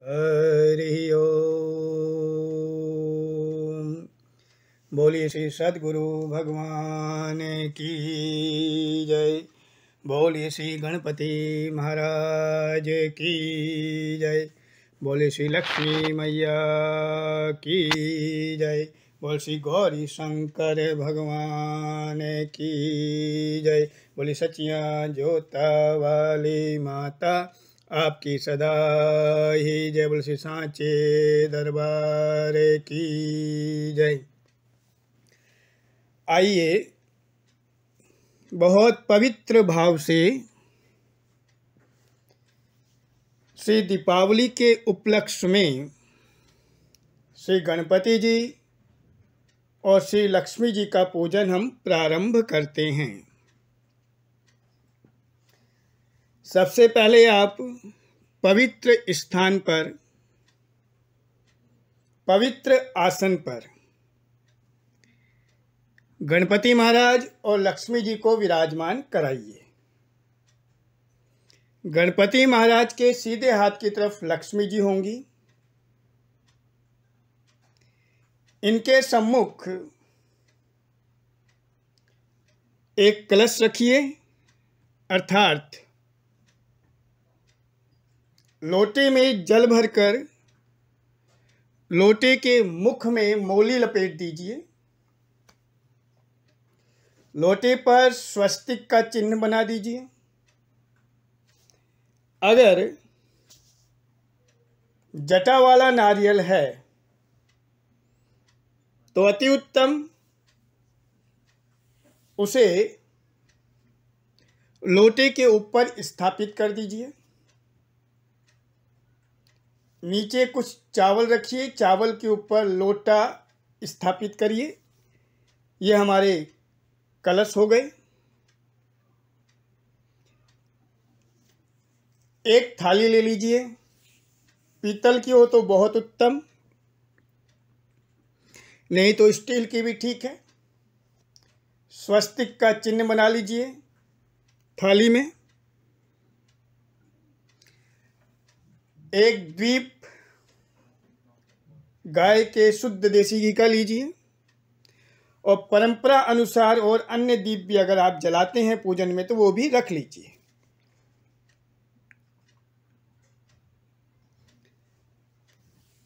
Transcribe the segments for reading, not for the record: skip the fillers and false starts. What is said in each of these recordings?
हरि ओम। बोलिए श्री सद्गुरु भगवान की जय। बोलिए श्री गणपति महाराज की जय। बोलिए श्री लक्ष्मी मैया की जय। बोल श्री गौरी शंकर भगवान की जय। बोली सचिया जोता वाली माता आपकी सदा ही जय। बोल श्री सांचे दरबार की जय। आइए बहुत पवित्र भाव से श्री दीपावली के उपलक्ष्य में श्री गणपति जी और श्री लक्ष्मी जी का पूजन हम प्रारंभ करते हैं। सबसे पहले आप पवित्र स्थान पर, पवित्र आसन पर गणपति महाराज और लक्ष्मी जी को विराजमान कराइए। गणपति महाराज के सीधे हाथ की तरफ लक्ष्मी जी होंगी। इनके सम्मुख एक कलश रखिए, अर्थात लोटे में जल भरकर लोटे के मुख में मोली लपेट दीजिए। लोटे पर स्वस्तिक का चिन्ह बना दीजिए। अगर जटा वाला नारियल है तो अति उत्तम, उसे लोटे के ऊपर स्थापित कर दीजिए। नीचे कुछ चावल रखिए, चावल के ऊपर लोटा स्थापित करिए। ये हमारे कलश हो गए। एक थाली ले लीजिए, पीतल की हो तो बहुत उत्तम, नहीं तो स्टील की भी ठीक है। स्वस्तिक का चिन्ह बना लीजिए थाली में। एक द्वीप गाय के शुद्ध देसी घी का लीजिए और परंपरा अनुसार और अन्य दीप भी अगर आप जलाते हैं पूजन में तो वो भी रख लीजिए।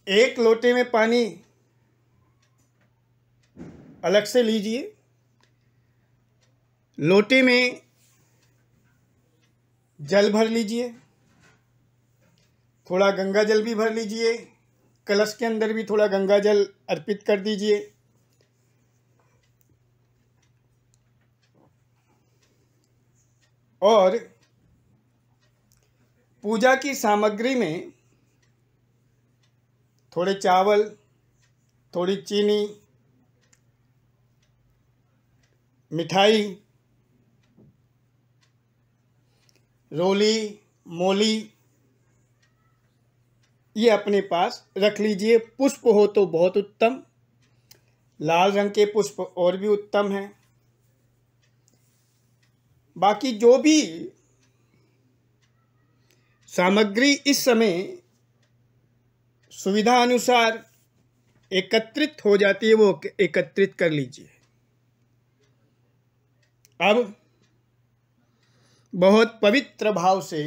एक लोटे में पानी अलग से लीजिए। लोटे में जल भर लीजिए, थोड़ा गंगा जल भी भर लीजिए। कलश के अंदर भी थोड़ा गंगा जल अर्पित कर दीजिए। और पूजा की सामग्री में थोड़े चावल, थोड़ी चीनी, मिठाई, रोली, मोली, ये अपने पास रख लीजिए। पुष्प हो तो बहुत उत्तम, लाल रंग के पुष्प और भी उत्तम हैं। बाकी जो भी सामग्री इस समय सुविधा अनुसार एकत्रित हो जाती है वो एकत्रित कर लीजिए। अब बहुत पवित्र भाव से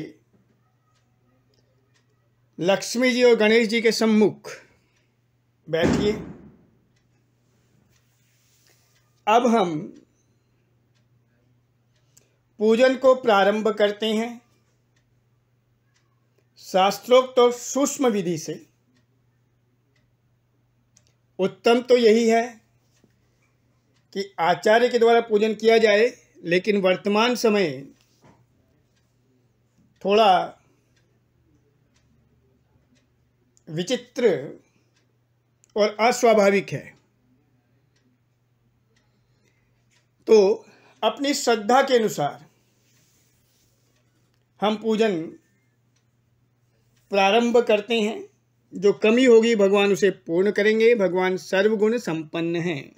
लक्ष्मी जी और गणेश जी के सम्मुख बैठिए। अब हम पूजन को प्रारंभ करते हैं शास्त्रोक्त और सूक्ष्म विधि से। उत्तम तो यही है कि आचार्य के द्वारा पूजन किया जाए, लेकिन वर्तमान समय थोड़ा विचित्र और अस्वाभाविक है, तो अपनी श्रद्धा के अनुसार हम पूजन प्रारंभ करते हैं। जो कमी होगी भगवान उसे पूर्ण करेंगे। भगवान सर्वगुण संपन्न हैं।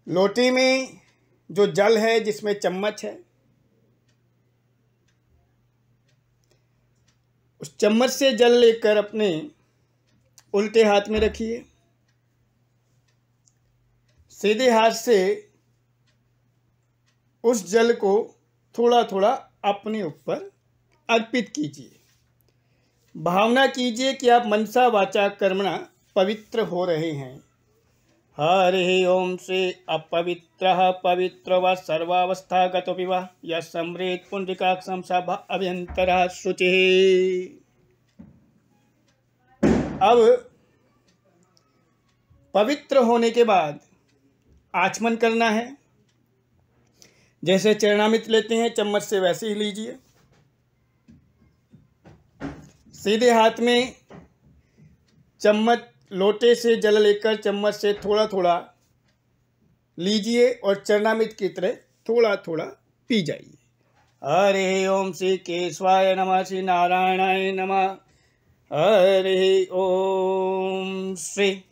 लोटे में जो जल है, जिसमें चम्मच है, उस चम्मच से जल लेकर अपने उल्टे हाथ में रखिए। सीधे हाथ से उस जल को थोड़ा थोड़ा अपने ऊपर अर्पित कीजिए। भावना कीजिए कि आप मनसा वाचा कर्मणा पवित्र हो रहे हैं। हरि ओम से अपवित्रः पवित्र व सर्वावस्थागतोऽपि वा यः सम्रेत् पुण्डरीकाक्षं स अभ्यन्तरः शुचिः। अब पवित्र होने के बाद आचमन करना है। जैसे चरणामृत लेते हैं चम्मच से वैसे ही लीजिए। सीधे हाथ में चम्मच लोटे से जल लेकर चम्मच से थोड़ा थोड़ा लीजिए और चरणामृत की तरह थोड़ा थोड़ा पी जाइए। हरि ओम श्री केशवाय नमः, श्री नारायणाय नमः। हरि ओम श्री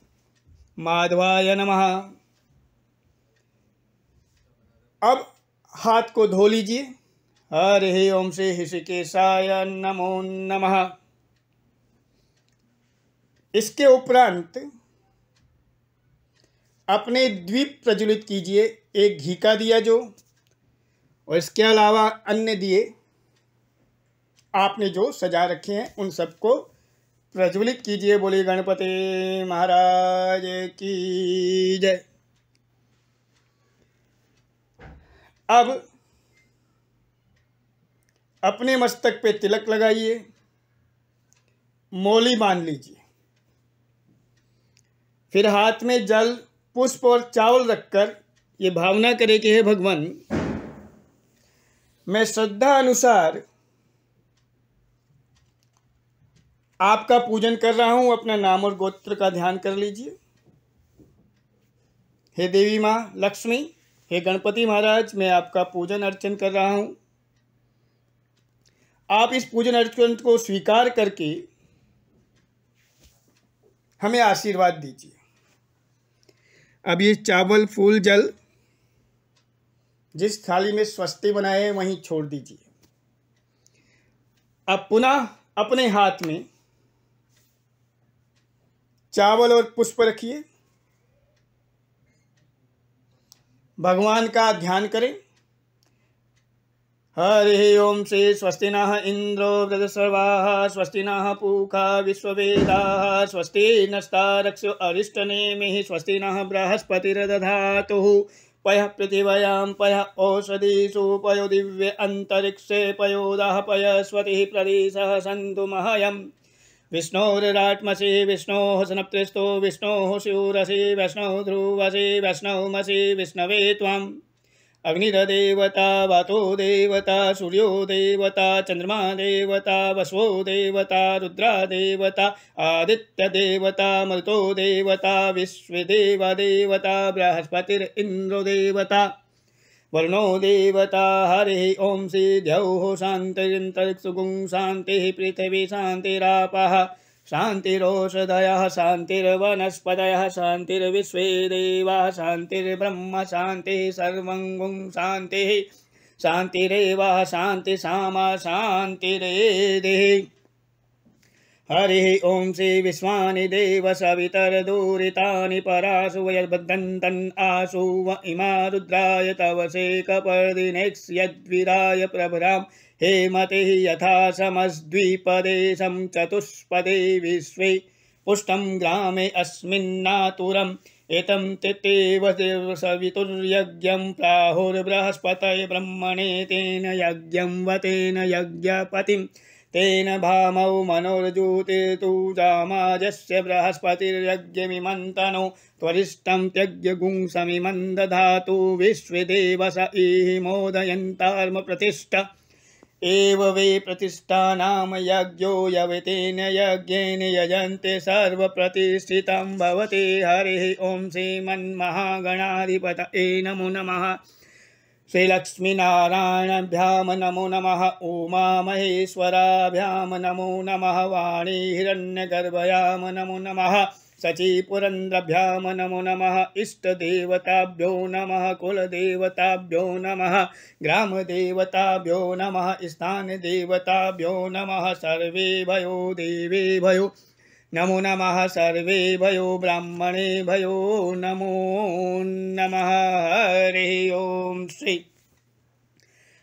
माधवाय नमः। अब हाथ को धो लीजिए। हरि ओम श्री ऋषिकेशाय नमो नमः। इसके उपरांत अपने द्वीप प्रज्वलित कीजिए, एक घी का दिया जो, और इसके अलावा अन्य दिए आपने जो सजा रखे हैं उन सबको प्रज्वलित कीजिए। बोलिए गणपति महाराज की जय। अब अपने मस्तक पे तिलक लगाइए, मौली बांध लीजिए। फिर हाथ में जल, पुष्प और चावल रखकर ये भावना करें कि हे भगवान, मैं श्रद्धा अनुसार आपका पूजन कर रहा हूं। अपना नाम और गोत्र का ध्यान कर लीजिए। हे देवी माँ लक्ष्मी, हे गणपति महाराज, मैं आपका पूजन अर्चन कर रहा हूं। आप इस पूजन अर्चन को स्वीकार करके हमें आशीर्वाद दीजिए। अब ये चावल, फूल, जल जिस थाली में स्वस्ति बनाए हैं वहीं छोड़ दीजिए। अब पुनः अपने हाथ में चावल और पुष्प रखिए। भगवान का ध्यान करें। हरि ओम से स्वस्ति नः इंद्रो वृद्धश्रवाः, स्वस्ति नः पूषा विश्ववेदाः, स्वस्ति नस्तारक्षो अरिष्टनेमिः, स्वस्ति नः बृहस्पतिर्दधातुः। पयः पृथिव्यां पयः ओषधीषु पयो दिव्ये अन्तरिक्षे पयोदः पयस्वतिः प्रदेशः सन्तु मह्यम्। विष्णोरात्मसि विष्णोः सनप्तृष्टो विष्णोः शिवरसि वैष्णव ध्रुवसि वैष्णवमसि विष्णवे त्वम्। अग्निर्देवता, वातो देवता, सूर्यो देवता, चंद्रमा देवता, वसवो देवता, रुद्रा देवता, आदित्य देवता, मरुतो देवता, विश्वदेवा देवता, बृहस्पतिरिन्द्रो देवता, वरुणो देवता। हरि ओम श्री द्यौः शान्तिरन्तरिक्षगुं शान्तिः, पृथिवी शान्तिरापः शान्तिरोषधयः, शान्तिर्वनस्पतयः, शान्तिर्विश्वे देवाः, शान्तिर्ब्रह्म शान्तिः, सर्वं गुं शान्तिः, शान्तिरेव शान्ति सामा शान्तिरेधिः। हरि ओम श्री विश्वानि देव सवितर्दूरितानि परासु यद्बद्धन्तन् आसु व इमा रुद्राय तवसे कपर्दिनेक्स् यद्वीराय प्रभराम हेमतिः यथा समस्द्विपदेशं चतुष्पदे विश्वे पुष्टं ग्रामे अस्मिन्नातुरम् एतं ततेव सवितुर्यज्ञं प्राहुर्बृहस्पतये ब्रह्मणे तेन यज्ञं वतेन यज्ञपतिं तेन भामौ मनोर्जूतिर्तु जामाजस्य बृहस्पतिर्यज्ञमिमन्तनो त्वरिष्ठं त्यज्ञगुं समिमं दधातु विश्वदेवस इह मोदयन्तार्म प्रतिष्ठा एव वे प्रतिष्ठा नाम यज्ञो यवेतेन यज्ञेन यजन्ते सर्वप्रतिष्ठितं भवति। हरिः ओम श्रीमन्महागणाधिपतये नमो नमः। श्रीलक्ष्मीनारायणाभ्यां नमो नमः। उमामहेश्वराभ्यां नमो नमः। वाणी हिरण्यगर्भयां नमो नमः। शचीपुरन्द्रभ्यां नमो नमः। इष्टदेवताभ्यो नमः। कुलदेवताभ्यो नमः। ग्रामदेवताभ्यो नमः। स्थानदेवताभ्यो नमः। सर्वे भयो देवे भयो नमो नमः। सर्वे भयो ब्राह्मणे भयो नमो नमः। हरि ओम श्री।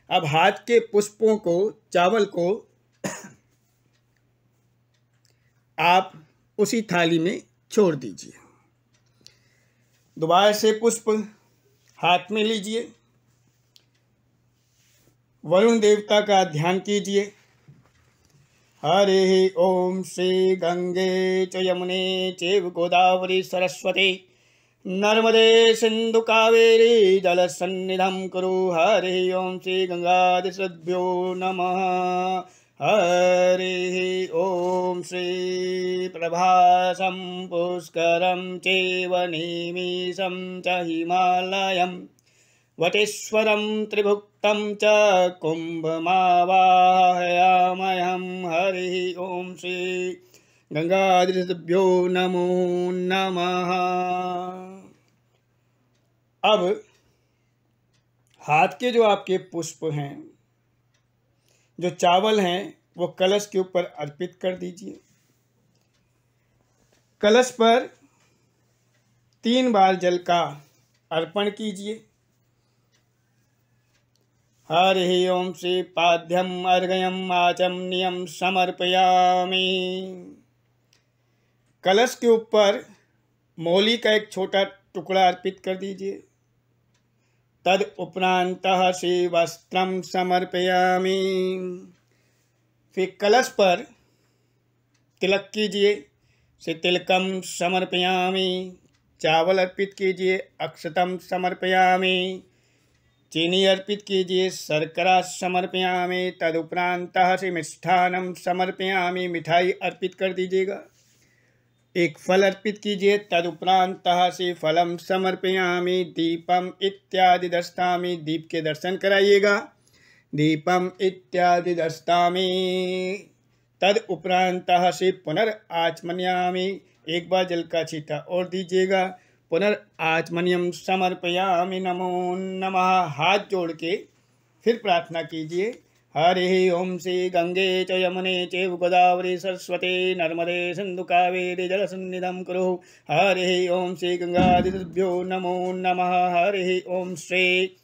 अब हाथ के पुष्पों को, चावल को आप उसी थाली में छोड़ दीजिए। दोबारा से पुष्प हाथ में लीजिए, वरुण देवता का ध्यान कीजिए। हरे ओम श्री गंगे च यमुने चैव गोदावरी सरस्वती नर्मदे सिंधु कावेरी जल सन्निधं कुरु। हरे ओम श्री गंगादिभ्यो नमः। हरे ओम श्री प्रभासं पुष्करं चैव निमिषं च हिमालयं वटेश्वरं त्रिभुक्तं च कुम्भमावाहयामहं। हरि ओम श्री गंगादिभ्यो नमो नमः। अब हाथ के जो आपके पुष्प हैं, जो चावल हैं, वो कलश के ऊपर अर्पित कर दीजिए। कलश पर 3 बार जल का अर्पण कीजिए। हरि ओम श्री पाद्यम अर्घ्यम आचमनीयम समर्पयामि। कलश के ऊपर मौली का एक छोटा टुकड़ा अर्पित कर दीजिए। तद उपरांतः श्री वस्त्रम समर्पयामि। फिर कलश पर तिलक कीजिए। श्री तिलकम समर्पयामि। चावल अर्पित कीजिए। अक्षतम समर्पयामि। चीनी अर्पित कीजिए। शर्करा समर्पयामि। तदुपरांतः श्री मिष्ठानम समर्पयामि। मिठाई अर्पित कर दीजिएगा। एक फल अर्पित कीजिए। तदुपरांतः श्री फलम समर्पयामि। दीपम इत्यादि दर्शयामि। दीप के दर्शन कराइएगा। दीपम इत्यादि दर्शयामि। तद उपरांतः श्री पुनराचमनयामि। एक बार जल का छींटा और दीजिएगा। पुनराचमनीयम समर्पयामि। नमो नमः। हाथ जोड़ के फिर प्रार्थना कीजिए। हरि ओम श्री गंगे च यमुने चैव गोदावरी सरस्वती नर्मदे सिंधु कावेरी जल सन्निधं कुरु। हरि ओम श्री गंगादिभ्यो नमो नमः। हरि ओम श्री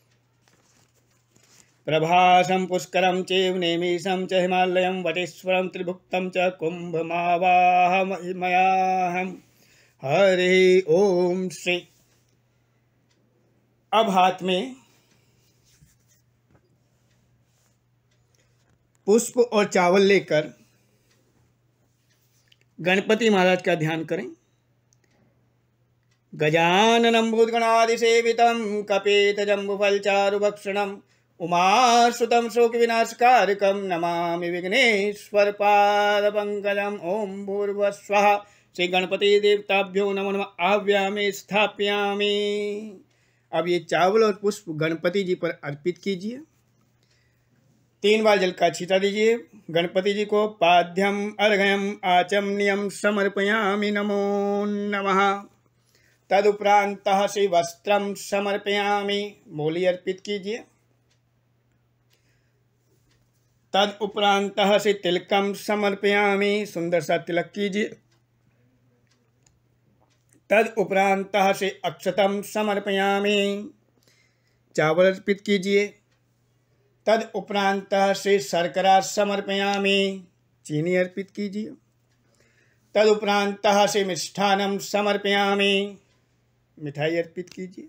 प्रभासं पुष्करं चैव नेमिषं च हिमालयं वटेश्वरं त्रिभुक्तं च कुम्भमावाहयामहम्। हरि ओम श्री। अब हाथ में पुष्प और चावल लेकर गणपति महाराज का ध्यान करें। गजाननं भूतगणादिसेवितं कपितजम्बुफलचारुभक्षणं उमासुतं शोकविनाशकारकं नमामि विघ्नेश्वरपादपङ्कजम्। ओम भूर्भुवस्वः। श्री गणपति देवताभ्यो नमो नमः। आह्वयामि स्थापयामि। अब ये चावल और पुष्प गणपति जी पर अर्पित कीजिए। 3 बार जल का छींटा दीजिए। गणपति जी को पाद्यम अर्घ्यम आचमनीयम समर्पयामि। नमो नमः। तदुपरांतः श्री वस्त्रम समर्पयामि। मौली अर्पित कीजिए। तद उपरांतः श्री तिलकम समर्पयामि। सुंदर सा तिलक कीजिए। तद उपरांतः श्री अक्षतम समर्पयामि। चावल अर्पित कीजिए। तद उपरांतः श्री शर्करा समर्पयामि। चीनी अर्पित कीजिए। तद उपरांतः श्री मिष्ठानम समर्पयामि। मिठाई अर्पित कीजिए।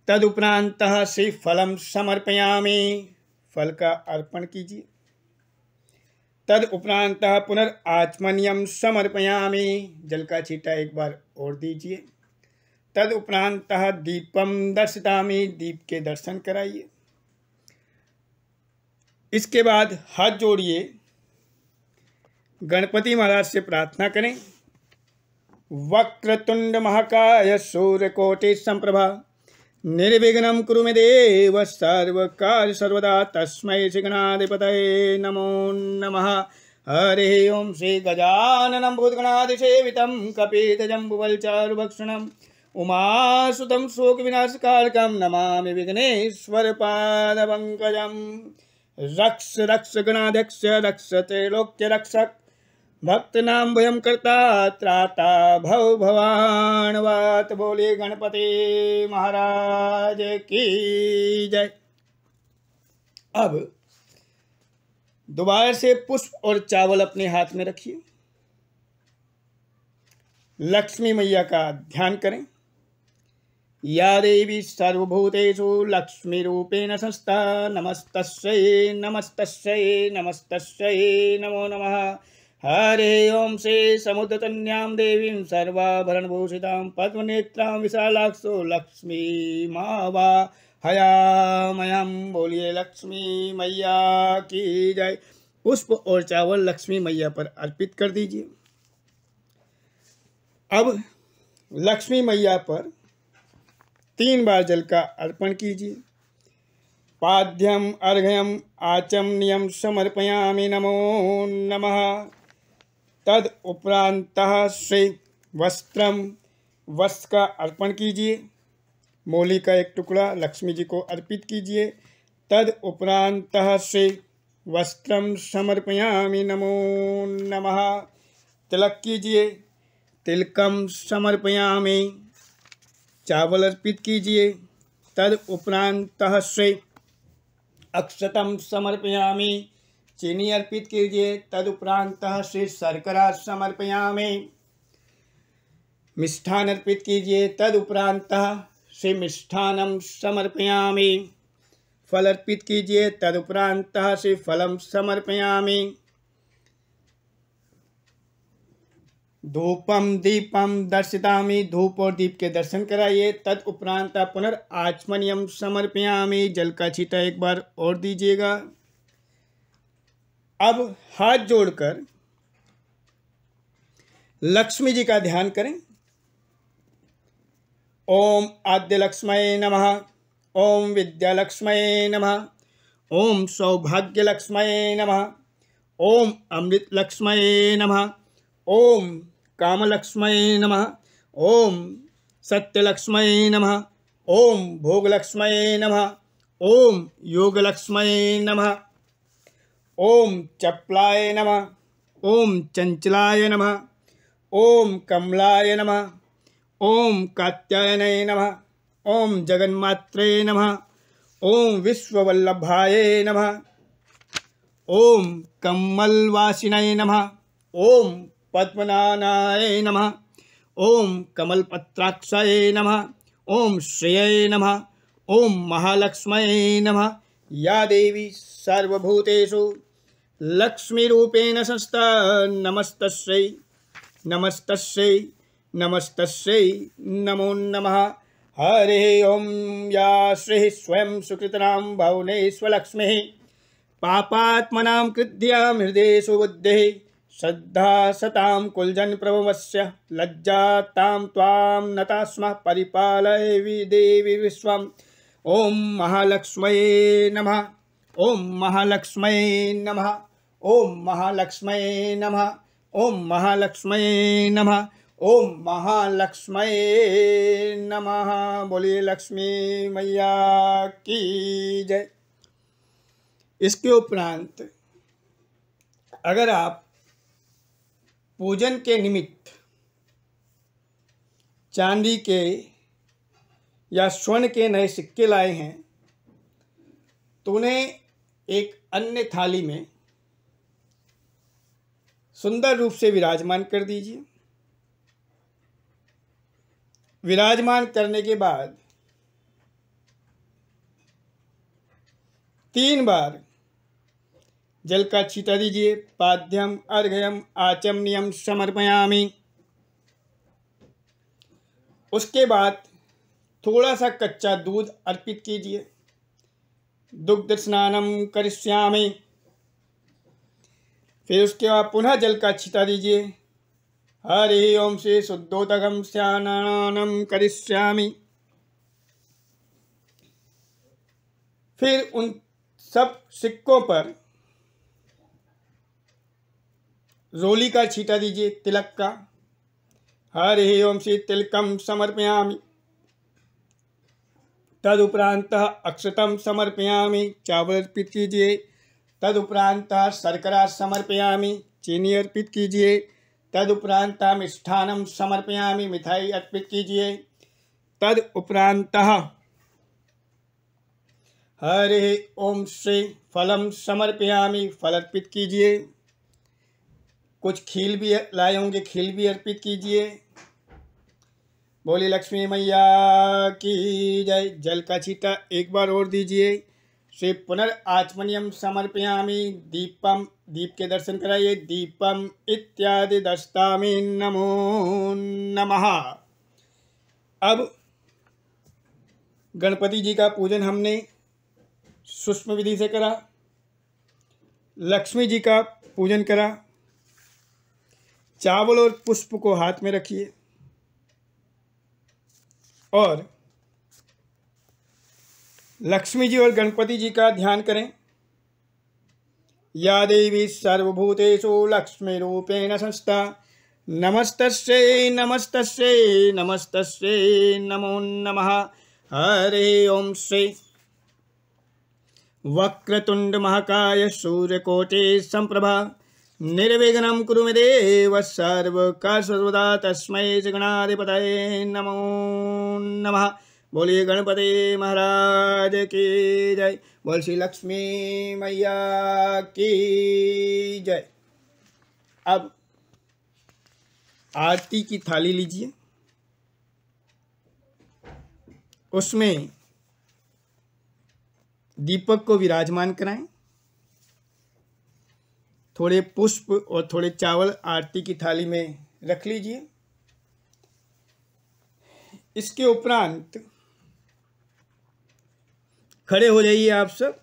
तद उपरांतः श्री फलम समर्पयामि। फल का अर्पण कीजिए। तद उपरांतः पुनराचमनीयम समर्पयामि। जल का छींटा एक बार और दीजिए। तद उपरांतः दीपम दर्शयामि। दीप के दर्शन कराइए। इसके बाद हाथ जोड़िए। गणपति महाराज से प्रार्थना करें। वक्रतुंड महाकाय सूर्यकोटि संप्रभा निर्विघ्नं कुरु मे देव सर्वकार्य सर्वदा तस्मै श्री गणाधिपतये नमो नमः। हरे ओम श्री गजाननं भूतगणाधिसेवितं कपितजम्बुफलचारुभक्षणम् उमासुतं शोकविनाशकारकं नमामि विघ्नेश्वरपादपङ्कजम्। रक्ष रक्ष गणाध्यक्ष रक्ष त्रैलोक्य रक्षक भक्तनाम भयं करता त्राता भव भवानवात। बोले गणपति महाराज की जय। अब दोबारा से पुष्प और चावल अपने हाथ में रखिए, लक्ष्मी मैया का ध्यान करें। या देवी सर्वभूतेषु लक्ष्मी रूपेण संस्था नमस्तस्यै नमस्तस्यै नमस्तस्यै नमो नमः। हरे ओम श्री समुद्रतन्यां देवीं सर्वाभरणभूषितां पद्मनेत्रां विशालाक्षो लक्ष्मी हयामयम्। बोलिए लक्ष्मी मैया की जय। पुष्प और चावल लक्ष्मी मैया पर अर्पित कर दीजिए। अब लक्ष्मी मैया पर 3 बार जल का अर्पण कीजिए। पाद्यम अर्घ्यम आचमनीयम समर्पयामि नमो नमः। तद उपरांतः श्री वस्त्र का अर्पण कीजिए। मोली का एक टुकड़ा लक्ष्मी जी को अर्पित कीजिए। तद उपरांतः श्री वस्त्रम समर्पयामि नमो नमः। तिलक कीजिए। तिलकम समर्पयामि। चावल अर्पित कीजिए। तद उपरांतः श्री अक्षतम समर्पयामि। चीनी अर्पित कीजिए। तद उपरांतः श्री शर्करा समर्पयामि। मिष्ठान अर्पित कीजिए। तद उपरांतः श्री मिष्ठानम समर्पयामि। फल अर्पित कीजिए। तद उपरांतः श्री फलम समर्पयामि। धूपम दीपम दर्शितामि। धूप और दीप के दर्शन कराइए। तद उपरांत पुनर्आचमनीयम समर्पयामि। जल का छींटा एक बार और दीजिएगा। अब हाथ जोड़कर लक्ष्मी जी का ध्यान करें। ओम आद्य लक्ष्मये नमः। ओम विद्यालक्ष्मये नमः। ओम सौभाग्य लक्ष्मये नमः। ओम अमृत लक्ष्मये नमः। ओम कामलक्ष्मये नमः। ओम सत्यलक्ष्मये नमः। ओम भोगलक्ष्मये नमः। ओम योगलक्ष्मये नमः। ओम चपलाय नमः। ओम चंचलाय नमः। ओम कमलाय नमः। ओम कात्यायनाय नमः। ओम जगन्मात्रे नमः। ओम विश्ववल्लभाय नमः। ओम कमलवासिनाय नमः। ओम पद्मनानाय नमः। ओम कमलपत्राक्षाय नमः। ओम श्रेयाय नमः। ओम महालक्ष्मये नमः। या देवी सर्वभूतेषु लक्ष्मीरूपेण संस्था नमस्तस्यै नमस्तस्यै नमस्तस्यै नमो नमः। हरे ओम या श्री स्वयं सुकृतनां भुवनेश्वरलक्ष्मीः पापात्मनां कृत्यां हृदयेषु बुद्धिः श्रद्धा सतां कुलजनप्रभवस्य लज्जातां त्वां नता स्मः परिपालय देवी विश्वम्। ओम महालक्ष्मये नमः। ओम महालक्ष्मये नमः। ओम महालक्ष्मये नमः। ओम महालक्ष्मये नमः। ओम महालक्ष्मये नमः। बोलिए लक्ष्मी मैया की जय। इसके उपरांत अगर आप पूजन के निमित्त चांदी के या स्वर्ण के नए सिक्के लाए हैं तो उन्हें एक अन्य थाली में सुंदर रूप से विराजमान कर दीजिए। विराजमान करने के बाद 3 बार जल का छींटा दीजिए। पाद्यम अर्घ्यम आचमनीयम समर्पयामि। उसके बाद थोड़ा सा कच्चा दूध अर्पित कीजिए। दुग्ध स्नानम करिष्यामि। फिर उसके बाद पुनः जल का छींटा दीजिए। हरि ओम श्री शुद्धोदकम स्नानम करिष्यामि। फिर उन सब सिक्कों पर रोली का छींटा दीजिए तिलक का। हरि ओम श्री तिलकम समर्पयामि। तदुपरांत अक्षतम समर्पयामि, चावल अर्पित कीजिए। तदुपरांत शर्करा समर्पयामि, चीनी अर्पित कीजिए। तदुपरांत मिष्ठानम समर्पयामि, मिठाई अर्पित कीजिए। तदुपरांत हरि ओम श्री फलम समर्पयामि, फल अर्पित कीजिए। कुछ खील भी लाए होंगे, खील भी अर्पित कीजिए। बोली लक्ष्मी मैया की जय। जल का छींटा एक बार और दीजिए। श्री पुनराचमनियम समर्पयामि, दीपम, दीप के दर्शन कराइए। दीपम इत्यादि दस्तामि, नमो नमः। अब गणपति जी का पूजन हमने सूक्ष्म विधि से करा, लक्ष्मी जी का पूजन करा। चावल और पुष्प को हाथ में रखिए और लक्ष्मी जी और गणपति जी का ध्यान करें। या देवी सर्वभूतेषु लक्ष्मी रूपेण संस्था, नमस्तस्यै नमस्तस्यै नमस्तस्यै नमो नमः। हरि ओम श्री वक्रतुंड महाकाय सूर्यकोटि संप्रभा, निर्विघ्नं कुरु मे देव, सर्वकार्य सर्वदा तस्मै गणाधिपतये नमो नमः। बोलिए गणपति महाराज की जय। बोल श्री लक्ष्मी मैया की जय। अब आरती की थाली लीजिए, उसमें दीपक को विराजमान कराएं। थोड़े पुष्प और थोड़े चावल आरती की थाली में रख लीजिए। इसके उपरांत खड़े हो जाइए आप सब।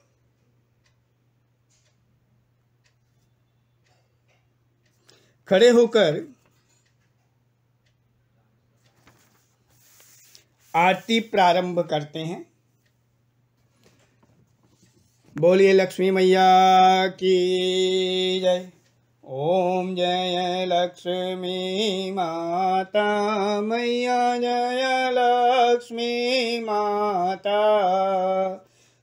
खड़े होकर आरती प्रारंभ करते हैं। बोलिए लक्ष्मी मैया की जय। ओम जय लक्ष्मी माता मैया, जय लक्ष्मी माता।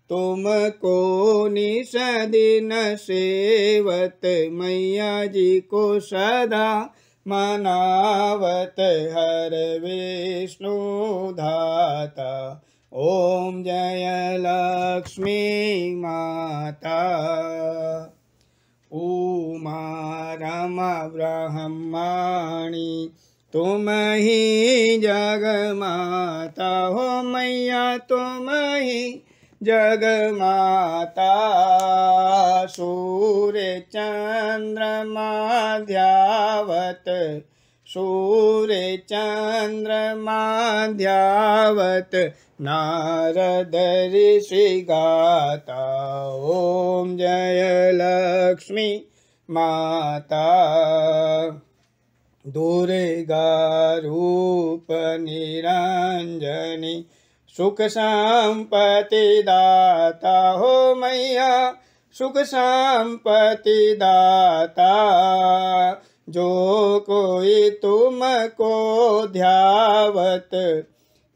तुमको निस दिन सेवत, मैया जी को सदा मनावत, हर विष्णु धाता। ओम जय लक्ष्मी माता। उमा रमा ब्रह्माणी, तुम ही जग माता हो मैया, तुम ही जग माता। सूर्य चंद्रमा ध्यावत, सूर्य चंद्रमा ध्यावत, नारद ऋषि गाता। ओम जय लक्ष्मी माता। दुर्गा रूप निरंजनी, सुख संपत्ति दाता हो मैया, सुख संपत्ति दाता। जो कोई तुमको ध्यावत,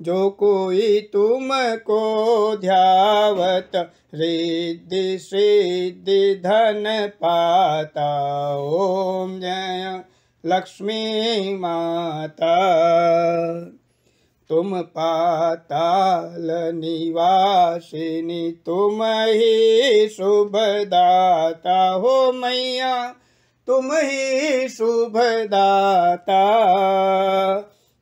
जो कोई तुमको ध्यावत, रिद्धि सिद्धि धन पाता। ओम जय लक्ष्मी माता। तुम पाताल निवासिनी, तुम ही शुभदाता हो मैया, तुम ही शुभदाता।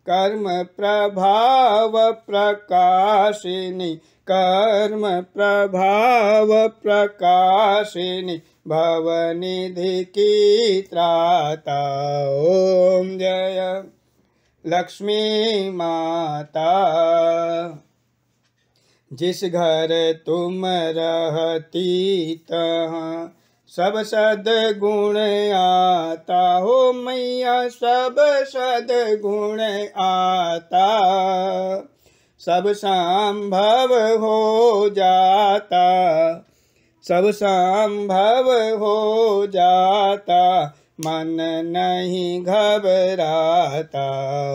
कर्म प्रभाव प्रकाशिनी, कर्म प्रभाव प्रकाशिनी, भवनिधि की त्राता। ओम जय लक्ष्मी माता। जिस घर तुम रहती तहाँ सब सद्गुण आता हो मैया, सब सद्गुण आता। सब संभव हो जाता, सब संभव हो जाता, मन नहीं घबराता।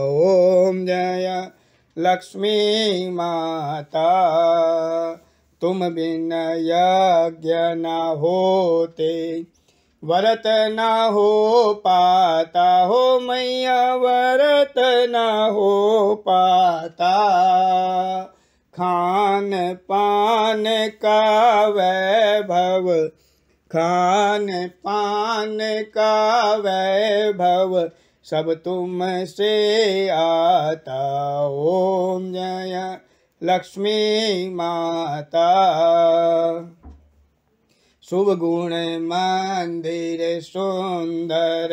ओम जय लक्ष्मी माता। तुम बिन यज्ञ न होते, व्रत न हो पाता हो मैया, व्रत न हो पाता। खान पान का वैभव, खान पान का वैभव सब तुमसे आता। ओम जय लक्ष्मी माता। शुभ गुण मंदिर सुंदर,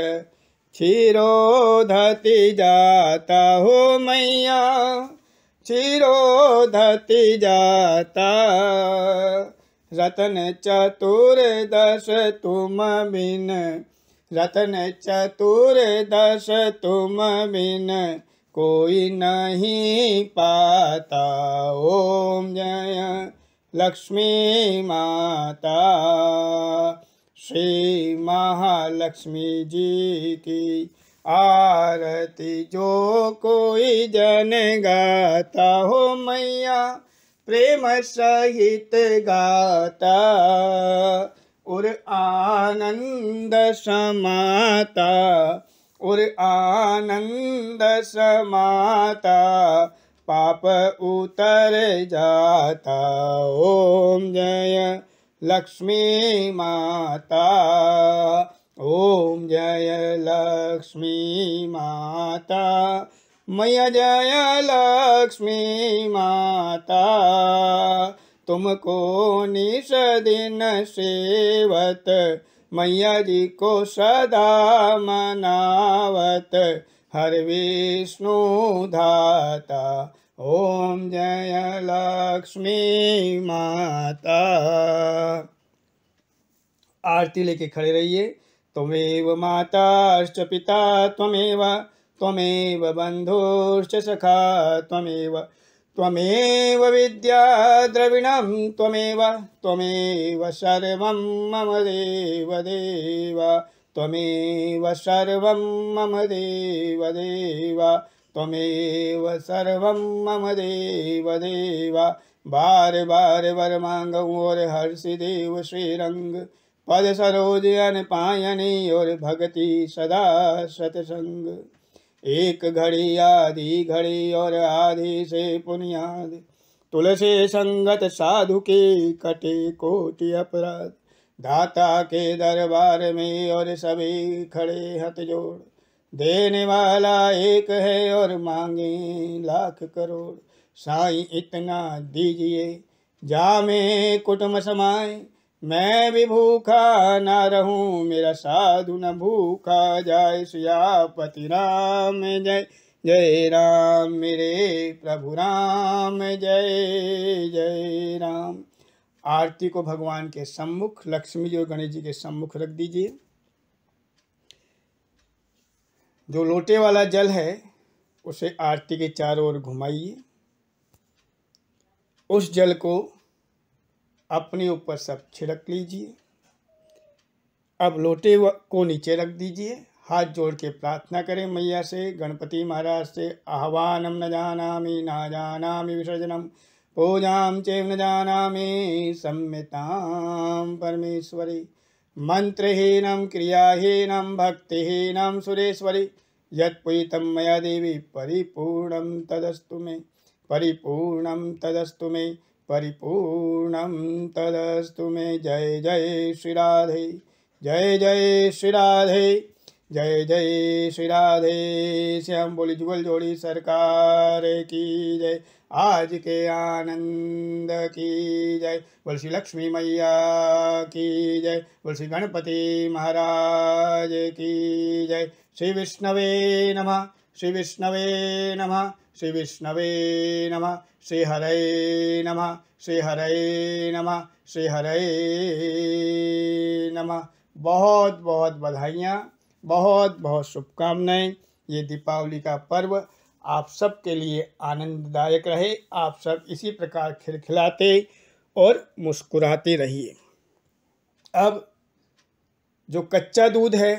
क्षीरोधति जाता हो मैया, क्षीरोधति जाता। रतन चतुर्दश तुम बिन, रतन चतुर्दश तुम बिन कोई नहीं पाता। ओम जय लक्ष्मी माता। श्री महालक्ष्मी जी की आरती जो कोई जन गाता हो मैया, प्रेम सहित गाता और आनंद समाता, और आनंद समाता पाप उतर जाता। ओम जय लक्ष्मी माता। ओम जय लक्ष्मी माता। मैया जय लक्ष्मी माता। तुमको निस दिन सेवत, मैया जी को सदा मनावत, हर विष्णु धाता। ओम जय लक्ष्मी माता। आरती लेके खड़े रहिए। त्वमेव माताश्च पिता त्वमेव, त्वमेव बन्धुश्च सखा त्वमेव, त्वमेव विद्या द्रविणं त्वमेव, त्वमेव सर्वं मम देव देव, त्वमेव सर्वं मम देव देव, त्वमेव सर्वं मम देव देव। बार बार वर मांगऊँ और हर्षि देव श्रीरंग, पद सरोज अन पायनी और भक्ति सदा सतसंग। एक घड़ी आधी घड़ी और आधी से पुनियाद, तुलसी संगत साधु के कटे कोटि अपराध। दाता के दरबार में और सभी खड़े हथ जोड़, देने वाला एक है और मांगे लाख करोड़। साईं इतना दीजिए जामे कुटुम्ब समाए, मैं भी भूखा ना रहूं, मेरा साधु न भूखा जाए। सियापति राम जय जय राम, मेरे प्रभु राम जय जय राम। आरती को भगवान के सम्मुख, लक्ष्मी जी और गणेश जी के सम्मुख रख दीजिए। जो लोटे वाला जल है उसे आरती के चारों ओर घुमाइए। उस जल को अपने ऊपर सब छिड़क लीजिए। अब लोटे को नीचे रख दीजिए। हाथ जोड़ के प्रार्थना करें मैया से, गणपति महाराज से। आह्वानम न जानामि न जानामि विसर्जनम, पूजाम चैव न जानामि सम्यतां परमेश्वरी। मंत्रहीनम क्रियाहीनम भक्तिहीनम सुरेश्वरी, यत्पुयितं मया देवी परिपूर्णं तदस्तु मे, परिपूर्णं तदस्तु मे, परिपूर्णं तदस्तु मे। जय जय श्री राधे, जय जय श्री राधे, जय जय श्री राधे श्याम। बोली जुगल जोड़ी सरकार की जय, आज के आनंद की जय। बोल श्री लक्ष्मी मैया की जय, बोल श्री गणपति महाराज की जय। श्री विष्णवे नमः, श्री विष्णवे नमः, श्री विष्णवे नमः, श्री हरे नमः, श्री हरे नमः, श्री हरे नमः। बहुत बहुत बधाइयाँ, बहुत बहुत शुभकामनाएं। ये दीपावली का पर्व आप सब के लिए आनंददायक रहे। आप सब इसी प्रकार खिलखिलाते और मुस्कुराते रहिए। अब जो कच्चा दूध है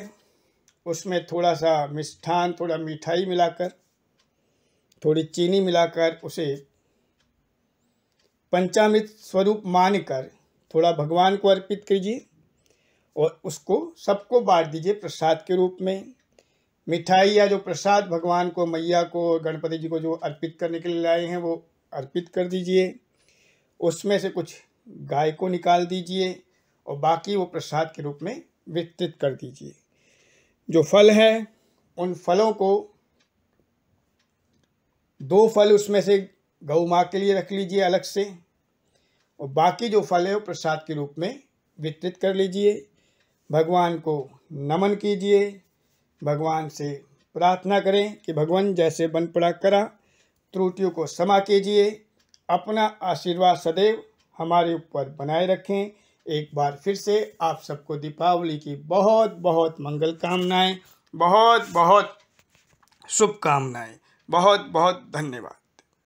उसमें थोड़ा सा मिष्ठान, थोड़ा मिठाई मिलाकर, थोड़ी चीनी मिलाकर उसे पंचामृत स्वरूप मानकर थोड़ा भगवान को अर्पित कीजिए और उसको सबको बांट दीजिए प्रसाद के रूप में। मिठाई या जो प्रसाद भगवान को, मैया को, गणपति जी को जो अर्पित करने के लिए लाए हैं वो अर्पित कर दीजिए। उसमें से कुछ गाय को निकाल दीजिए और बाकी वो प्रसाद के रूप में वितरित कर दीजिए। जो फल है उन फलों को 2 फल उसमें से गौ माँ के लिए रख लीजिए अलग से, और बाकी जो फल है वो प्रसाद के रूप में वितरित कर लीजिए। भगवान को नमन कीजिए, भगवान से प्रार्थना करें कि भगवान जैसे बन पड़ा करा, त्रुटियों को क्षमा कीजिए, अपना आशीर्वाद सदैव हमारे ऊपर बनाए रखें। एक बार फिर से आप सबको दीपावली की बहुत बहुत मंगल कामनाएं, बहुत बहुत शुभकामनाएं, बहुत बहुत धन्यवाद।